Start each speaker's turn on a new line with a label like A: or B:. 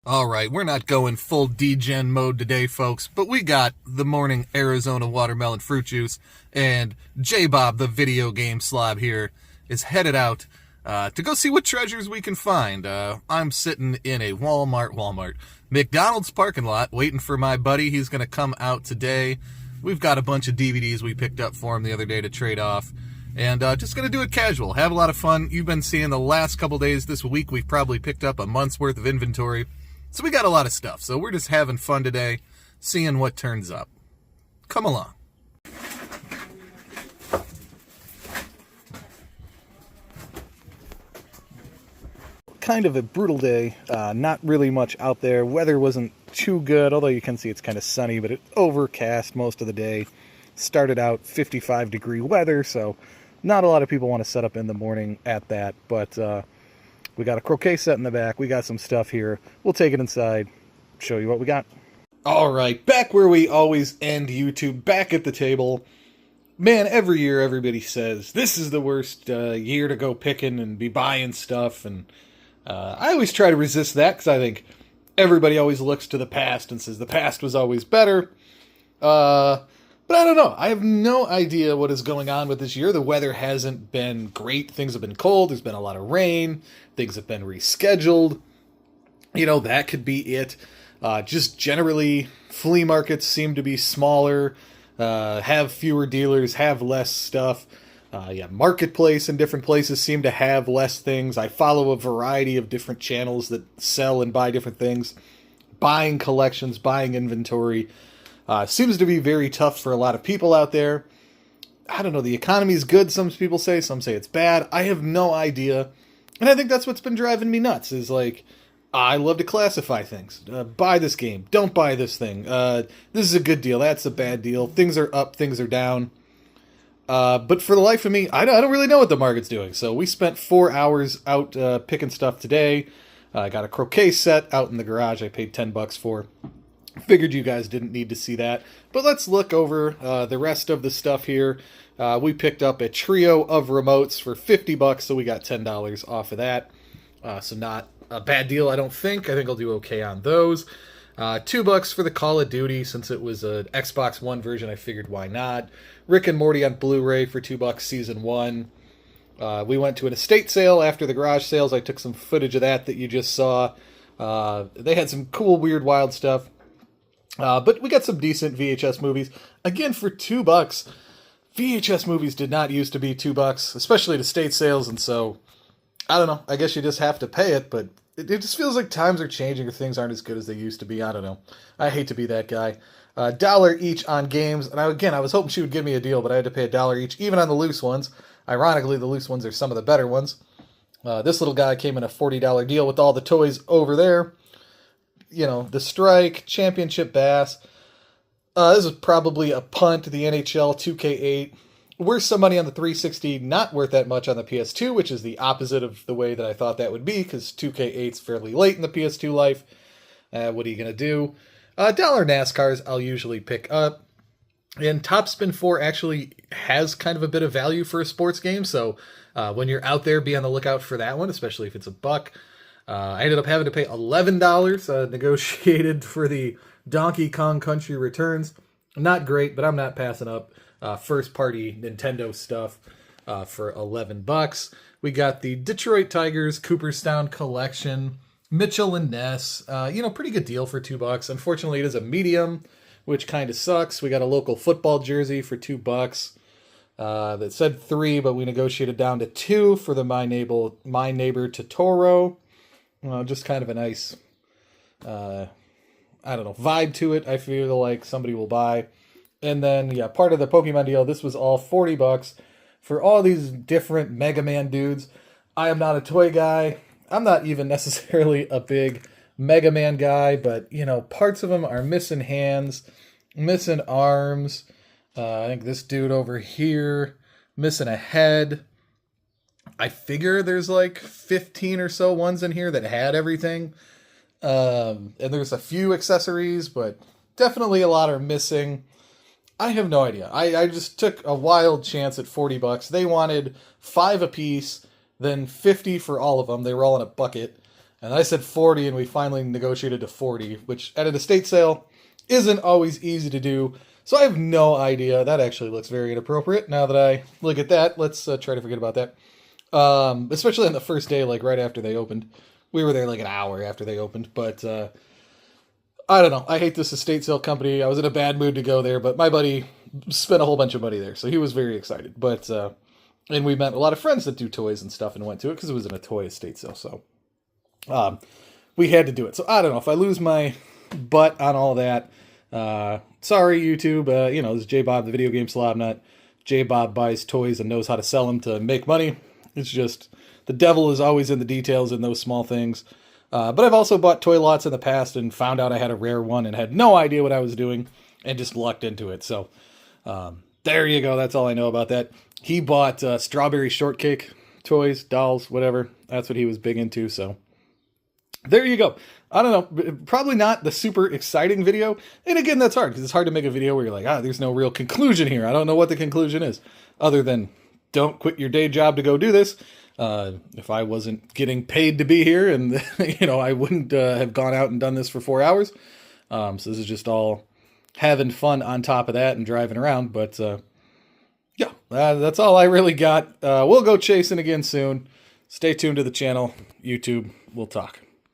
A: Alright, we're not going full degen mode today, folks, but we got the morning Arizona watermelon fruit juice, and J-Bob, the video game slob here, is headed out to go see what treasures we can find. I'm sitting in a McDonald's parking lot, waiting for my buddy. He's going to come out today. We've got a bunch of DVDs we picked up for him the other day to trade off. And just going to do it casual, have a lot of fun. You've been seeing the last couple days this week, we've probably picked up a month's worth of inventory. So we got a lot of stuff. So we're just having fun today, seeing what turns up. Come along. Kind of a brutal day. Not really much out there. Weather wasn't too good, although you can see it's kind of sunny, but it's overcast most of the day. Started out 55-degree weather, so not a lot of people want to set up in the morning at that, but we got a croquet set in the back. We got some stuff here. We'll take it inside, show you what we got. All right, back where we always end YouTube, back at the table. Man, every year everybody says, this is the worst year to go picking and be buying stuff, and I always try to resist that, because I think everybody always looks to the past and says the past was always better. But I don't know. I have no idea what is going on with this year. The weather hasn't been great. Things have been cold. There's been a lot of rain. Things have been rescheduled. You know, that could be it. Just generally, flea markets seem to be smaller, have fewer dealers, have less stuff. Marketplace in different places seem to have less things. I follow a variety of different channels that sell and buy different things. Buying collections, buying inventory. Seems to be very tough for a lot of people out there. I don't know, the economy's good, some people say, some say it's bad. I have no idea. And I think that's what's been driving me nuts, is like, I love to classify things. Buy this game, don't buy this thing. This is a good deal, that's a bad deal. Things are up, things are down. But for the life of me, I don't really know what the market's doing. So we spent 4 hours out picking stuff today. I got a croquet set out in the garage I paid $10 for. Figured you guys didn't need to see that. But let's look over the rest of the stuff here. We picked up a trio of remotes for $50, so we got $10 off of that. So not a bad deal, I don't think. I think I'll do okay on those. $2 for the Call of Duty, since it was an Xbox One version, I figured why not. Rick and Morty on Blu-ray for $2, Season 1. We went to an estate sale after the garage sales. I took some footage of that you just saw. They had some cool, weird, wild stuff. But we got some decent VHS movies. Again, for $2, VHS movies did not used to be $2, especially at estate sales, and so, I don't know, I guess you just have to pay it, but it just feels like times are changing or things aren't as good as they used to be. I don't know. I hate to be that guy. $1 each on games, and I was hoping she would give me a deal, but I had to pay $1 each, even on the loose ones. Ironically, the loose ones are some of the better ones. This little guy came in a $40 deal with all the toys over there. You know, the Strike, Championship Bass. This is probably a punt, the NHL 2K8. Worth some money on the 360, not worth that much on the PS2, which is the opposite of the way that I thought that would be, because 2K8's fairly late in the PS2 life. What are you going to do? $1 NASCARs I'll usually pick up. And Top Spin 4 actually has kind of a bit of value for a sports game, so when you're out there, be on the lookout for that one, especially if it's $1. I ended up having to pay $11, negotiated for the Donkey Kong Country Returns. Not great, but I'm not passing up first-party Nintendo stuff for $11. We got the Detroit Tigers Cooperstown Collection, Mitchell and Ness. Pretty good deal for $2. Unfortunately, it is a medium, which kind of sucks. We got a local football jersey for $2. That said 3, but we negotiated down to 2 for the My Neighbor Totoro. Just kind of a nice, vibe to it. I feel like somebody will buy. And then, part of the Pokemon deal, this was all $40 for all these different Mega Man dudes. I am not a toy guy. I'm not even necessarily a big Mega Man guy, but, parts of them are missing hands, missing arms. I think this dude over here, missing a head. I figure there's like 15 or so ones in here that had everything. And there's a few accessories, but definitely a lot are missing. I have no idea. I just took a wild chance at $40. They wanted 5 apiece, then 50 for all of them. They were all in a bucket. And I said 40, and we finally negotiated to 40, which at an estate sale isn't always easy to do. So I have no idea. That actually looks very inappropriate now that I look at that. Let's try to forget about that. Especially on the first day, like right after they opened. We were there like an hour after they opened, but I don't know. I hate this estate sale company. I was in a bad mood to go there, but my buddy spent a whole bunch of money there, so he was very excited. But and we met a lot of friends that do toys and stuff and went to it because it was in a toy estate sale. So we had to do it. So I don't know if I lose my butt on all that. Sorry, YouTube. You know, this is J Bob, the video game slob. Not J Bob buys toys and knows how to sell them to make money. It's just the devil is always in the details in those small things. But I've also bought toy lots in the past and found out I had a rare one and had no idea what I was doing and just lucked into it. So there you go. That's all I know about that. He bought strawberry shortcake toys, dolls, whatever. That's what he was big into. So there you go. I don't know. Probably not the super exciting video. And again, that's hard because it's hard to make a video where you're like, there's no real conclusion here. I don't know what the conclusion is other than don't quit your day job to go do this. If I wasn't getting paid to be here and, I wouldn't have gone out and done this for 4 hours. So this is just all having fun on top of that and driving around. But, yeah, that's all I really got. We'll go chasing again soon. Stay tuned to the channel. YouTube, we'll talk.